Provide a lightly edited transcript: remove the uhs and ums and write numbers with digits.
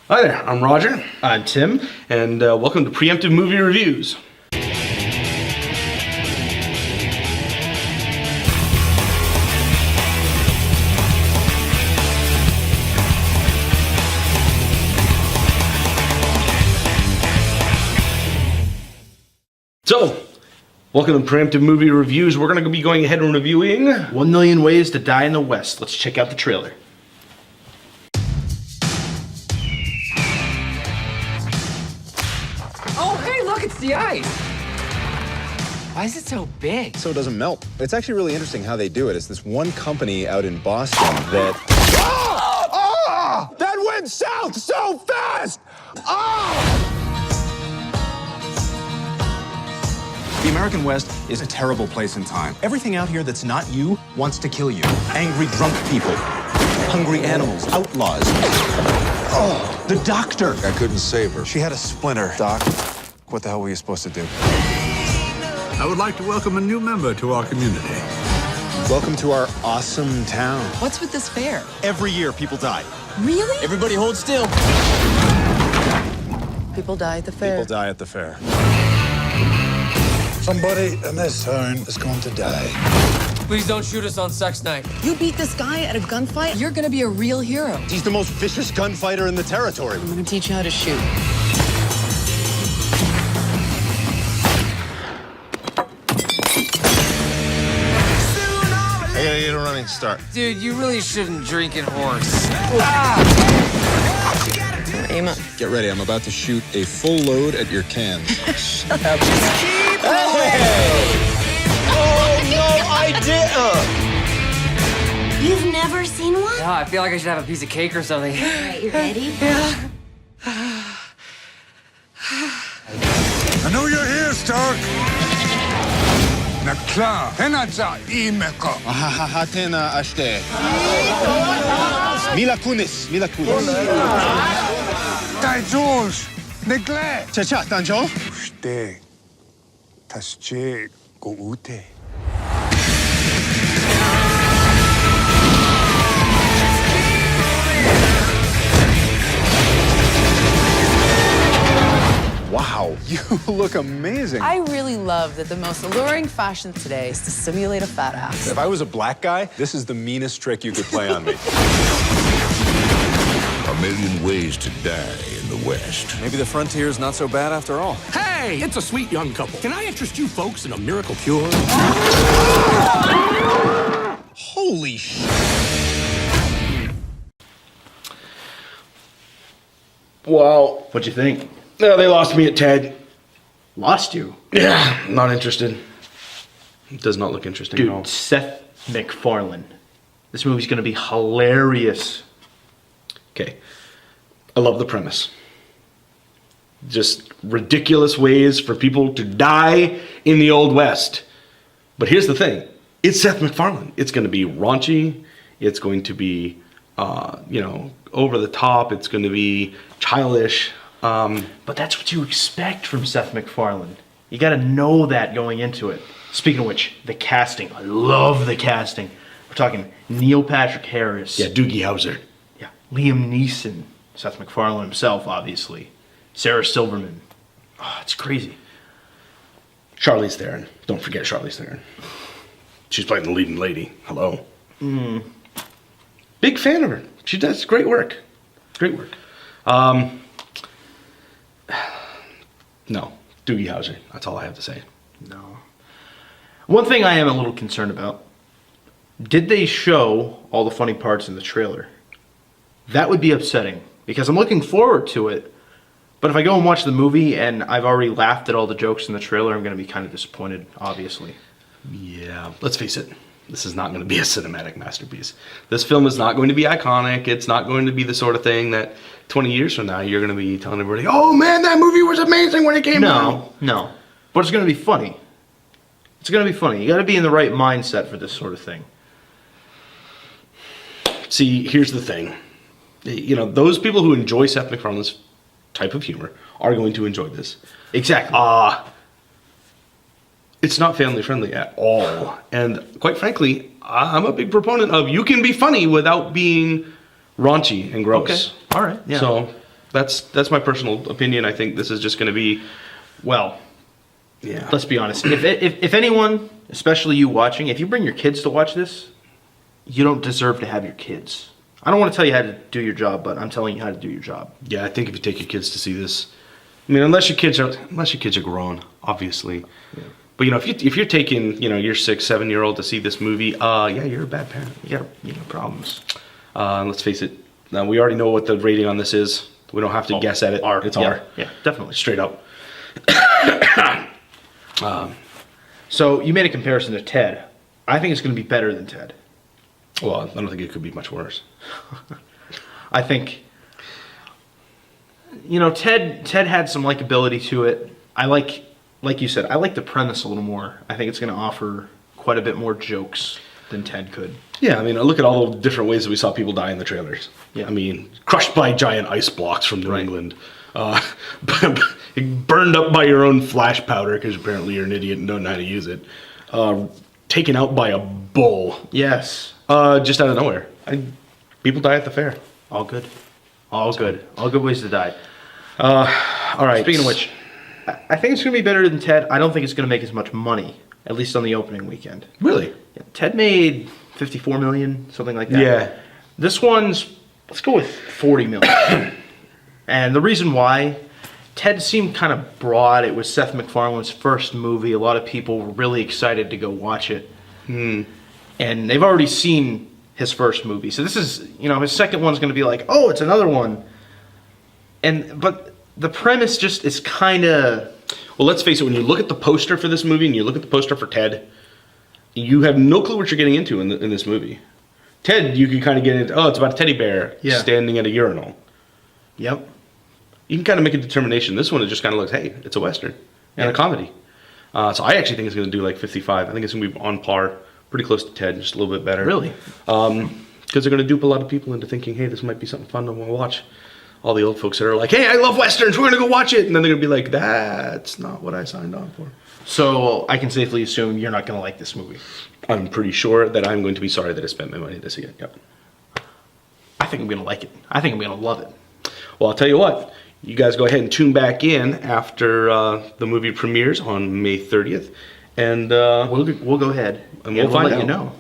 Hi there, I'm Roger, I'm Tim. and welcome to Preemptive Movie Reviews. So, welcome to Preemptive Movie Reviews. We're going to be going ahead and reviewing 1 Million Ways to Die in the West. Let's check out the trailer. Oh, hey, look, it's the ice. Why is it so big? So it doesn't melt. It's actually really interesting how they do it. It's this one company out in Boston that... That went south so fast! The American West is a terrible place in time. Everything out here that's not you wants to kill you. Angry drunk people, hungry animals, outlaws. Oh, the doctor. I couldn't save her. She had a splinter. Doc, what the hell were you supposed to do? I would like to welcome a new member to our community. Welcome to our awesome town. What's with this fair? Every year, people die. Really? Everybody hold still. People die at the fair. People die at the fair. Somebody in this town is going to die. Please don't shoot us on sex night. You beat this guy at a gunfight, you're gonna be a real hero. He's the most vicious gunfighter in the territory. I'm gonna teach you how to shoot. I gotta get a running start. Dude, you really shouldn't drink and horse. Aim up. Get ready, I'm about to shoot a full load at your cans. You've never seen one? Yeah, I feel like I should have a piece of cake or something. All right, you ready? I know you're here, Stark. Nakla, Henatza, Imeko. Hatena ashte. Mila kunis, Mila kunis. Taizos, Negle. Cha-cha, Tanjo. Ste, Tasche, Goute. Wow, you look amazing. I really love that the most alluring fashion today is to simulate a fat ass. If I was a black guy, this is the meanest trick you could play on me. A million ways to die in the West. Maybe the frontier's not so bad after all. Hey, it's a sweet young couple. Can I interest you folks in a miracle cure? Holy shit. Wow. What'd you think? They lost me at Ted. Lost you? Yeah, not interested. It does not look interesting at all. Dude, Seth McFarlane. This movie's gonna be hilarious. Okay, I love the premise. Just ridiculous ways for people to die in the Old West. But here's the thing. It's Seth MacFarlane. It's going to be raunchy. It's going to be, over the top. It's going to be childish. But that's what you expect from Seth MacFarlane. You gotta know that going into it. Speaking of which, the casting. I love the casting. We're talking Neil Patrick Harris. Yeah, Doogie Howser. Yeah. Liam Neeson. Seth MacFarlane himself, obviously. Sarah Silverman. Oh, it's crazy. Charlize Theron. Don't forget Charlize Theron. She's playing the leading lady. Hello. Big fan of her. She does great work. Great work. No. Doogie Howser. That's all I have to say. No. One thing I am a little concerned about. Did they show all the funny parts in the trailer? That would be upsetting. Because I'm looking forward to it. But if I go and watch the movie and I've already laughed at all the jokes in the trailer, I'm going to be kind of disappointed, obviously. Yeah, let's face it. This is not going to be a cinematic masterpiece. This film is not going to be iconic. It's not going to be the sort of thing that 20 years from now you're going to be telling everybody, oh man, that movie was amazing when it came out. No. But it's going to be funny. It's going to be funny. You got to be in the right mindset for this sort of thing. See, here's the thing. Those people who enjoy Seth MacFarlane's type of humor are going to enjoy this. Exactly. It's not family friendly at all. And quite frankly, I'm a big proponent of you can be funny without being raunchy and gross. Okay. All right. Yeah. So That's my personal opinion. I think this is just going to be, Well, yeah. let's be honest. If anyone, especially you watching, if you bring your kids to watch this, you don't deserve to have your kids. I don't want to tell you how to do your job, but I'm telling you how to do your job. Yeah, I think if you take your kids to see this, I mean, unless your kids are grown, obviously. Yeah. But if you're taking your 6-7-year-old to see this movie, yeah, you're a bad parent. You got problems. Let's face it. Now we already know what the rating on this is. We don't have to guess at it. R. It's Yeah. R. Yeah, definitely. Straight up. So you made a comparison to Ted. I think it's going to be better than Ted. Well, I don't think it could be much worse. I think, Ted had some likability to it. I like you said, I like the premise a little more. I think it's going to offer quite a bit more jokes than Ted could. Yeah, I mean, look at all the different ways that we saw people die in the trailers. Yeah. I mean, crushed by giant ice blocks from New England. Burned up by your own flash powder because apparently you're an idiot and don't know how to use it. Taken out by a bull. Yes. Just out of nowhere. People die at the fair. All good. All good. All good ways to die. All right. Speaking of which, I think it's going to be better than Ted. I don't think it's going to make as much money, at least on the opening weekend. Really? Yeah, Ted made $54 million, something like that. Yeah. This one's, let's go with $40 million. And the reason why, Ted seemed kind of broad. It was Seth McFarlane's first movie. A lot of people were really excited to go watch it. And they've already seen his first movie. So this is, his second one's going to be like, oh, it's another one. But the premise just is kind of... Well, let's face it. When you look at the poster for this movie and you look at the poster for Ted, you have no clue what you're getting into in this movie. Ted, you can kind of get into, it's about a teddy bear standing at a urinal. Yep. You can kind of make a determination. This one, it just kind of looks, hey, it's a Western and a comedy. So I actually think it's going to do like 55. I think it's going to be on par, pretty close to Ted, just a little bit better. Really? Because they're going to dupe a lot of people into thinking, hey, this might be something fun to watch. All the old folks that are like, hey, I love Westerns, we're going to go watch it. And then they're going to be like, that's not what I signed on for. So I can safely assume you're not going to like this movie. I'm pretty sure that I'm going to be sorry that I spent my money this again. Yep. I think I'm going to like it. I think I'm going to love it. Well, I'll tell you what. You guys go ahead and tune back in after the movie premieres on May 30th. And we'll go ahead and we'll find let out. you know.